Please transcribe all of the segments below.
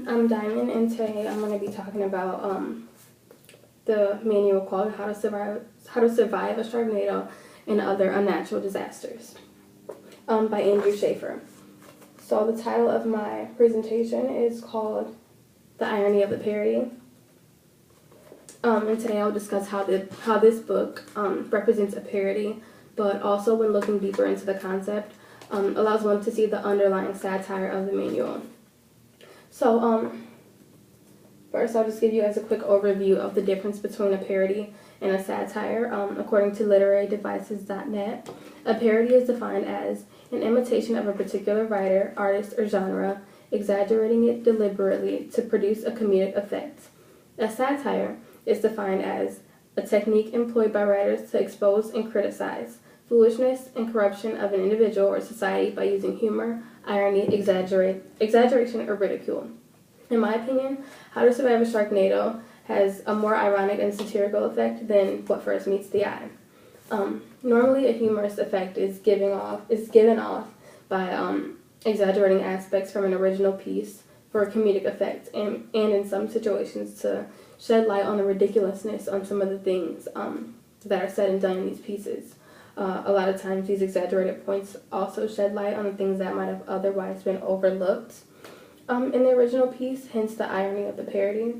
I'm Diamond, and today I'm going to be talking about the manual called How to Survive a Sharknado and Other Unnatural Disasters by Andrew Schaefer. So the title of my presentation is called The Irony of the Parody. And today I'll discuss how this book represents a parody, but also when looking deeper into the concept, allows one to see the underlying satire of the manual. So, first I'll just give you guys a quick overview of the difference between a parody and a satire. According to literarydevices.net, a parody is defined as an imitation of a particular writer, artist, or genre, exaggerating it deliberately to produce a comedic effect. A satire is defined as a technique employed by writers to expose and criticize foolishness and corruption of an individual or society by using humor, irony, exaggeration, or ridicule. In my opinion, How to Survive a Sharknado has a more ironic and satirical effect than what first meets the eye. Normally, a humorous effect is given off by exaggerating aspects from an original piece for a comedic effect, and in some situations to shed light on the ridiculousness on some of the things that are said and done in these pieces. A lot of times these exaggerated points also shed light on the things that might have otherwise been overlooked in the original piece, hence the irony of the parody,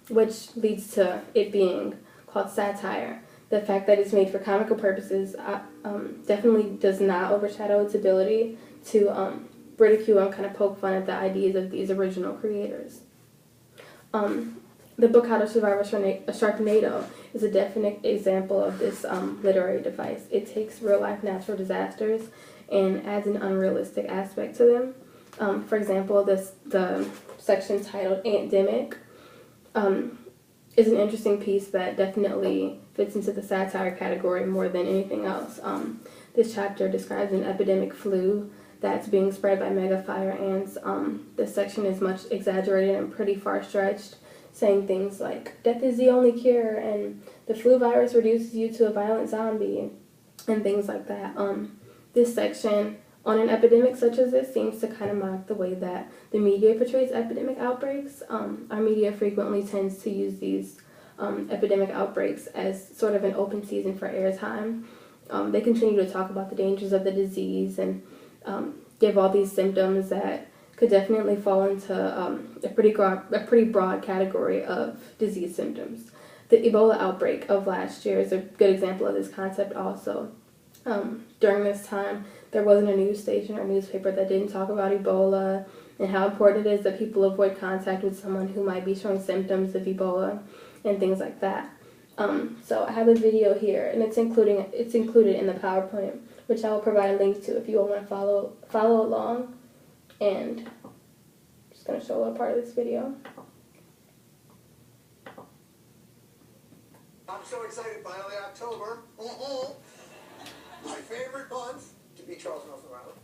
which leads to it being called satire. The fact that it's made for comical purposes definitely does not overshadow its ability to ridicule and kind of poke fun at the ideas of these original creators. The book How to Survive a Sharknado is a definite example of this literary device. It takes real-life natural disasters and adds an unrealistic aspect to them. For example, the section titled Antdemic is an interesting piece that definitely fits into the satire category more than anything else. This chapter describes an epidemic flu that's being spread by mega fire ants. This section is much exaggerated and pretty far-stretched, saying things like, death is the only cure, and the flu virus reduces you to a violent zombie, and things like that. This section on an epidemic such as this seems to kind of mock the way that the media portrays epidemic outbreaks. Our media frequently tends to use these epidemic outbreaks as sort of an open season for airtime. They continue to talk about the dangers of the disease and give all these symptoms that could definitely fall into a pretty broad category of disease symptoms. The Ebola outbreak of last year is a good example of this concept also. During this time, there wasn't a news station or newspaper that didn't talk about Ebola and how important it is that people avoid contact with someone who might be showing symptoms of Ebola and things like that. So I have a video here, and it's included in the PowerPoint, which I will provide a link to if you all want to follow along. And I'm just going to show a little part of this video. I'm so excited, finally October. My favorite month to be Charles Nelson Riley.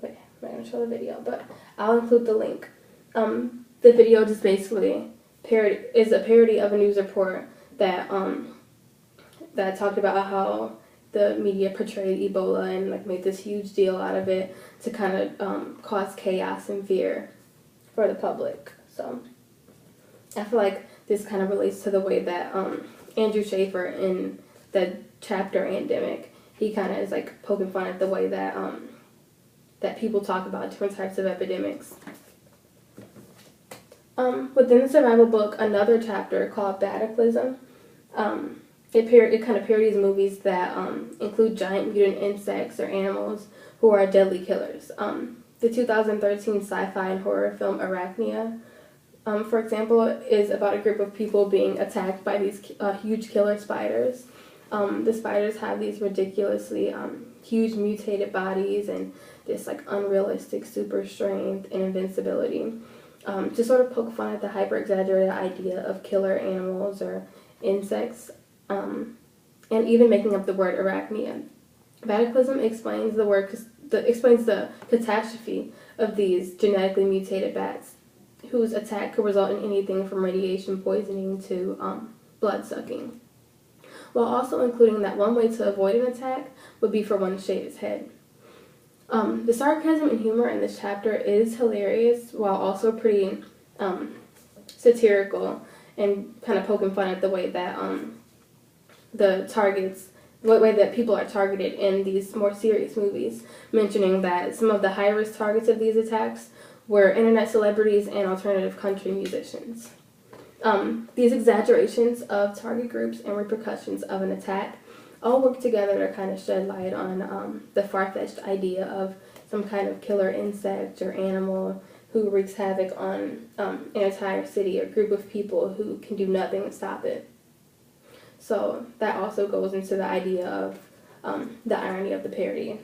Wait, I'm not going to show the video, but I'll include the link. The video just basically is a parody of a news report that talked about how the media portrayed Ebola and like made this huge deal out of it to kind of cause chaos and fear for the public. So I feel like this kind of relates to the way that Andrew Schaefer in the chapter Antdemic, he kind of is like poking fun at the way that that people talk about different types of epidemics. Within the survival book, another chapter called Cataclysm, it kind of parodies movies that include giant mutant insects or animals who are deadly killers. The 2013 sci-fi and horror film Arachnia, for example, is about a group of people being attacked by these huge killer spiders. The spiders have these ridiculously huge mutated bodies and this like unrealistic super strength and invincibility. To sort of poke fun at the hyper-exaggerated idea of killer animals or insects, and even making up the word arachnia. Cataclysm explains the catastrophe of these genetically mutated bats, whose attack could result in anything from radiation poisoning to blood sucking, while also including that one way to avoid an attack would be for one to shave his head. The sarcasm and humor in this chapter is hilarious while also pretty satirical and kind of poking fun at the way that the way that people are targeted in these more serious movies, mentioning that some of the high-risk targets of these attacks were internet celebrities and alternative country musicians. These exaggerations of target groups and repercussions of an attack all work together to kind of shed light on the far-fetched idea of some kind of killer insect or animal who wreaks havoc on an entire city or group of people who can do nothing to stop it. So that also goes into the idea of the irony of the parody.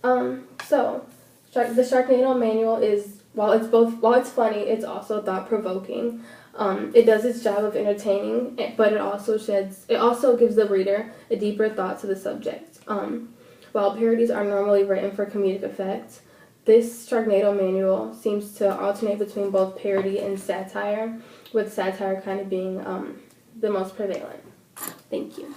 So the Sharknado manual is, while it's funny, it's also thought-provoking. It does its job of entertaining, but it also gives the reader a deeper thought to the subject. While parodies are normally written for comedic effect, this Sharknado manual seems to alternate between both parody and satire, with satire kind of being the most prevalent. Thank you.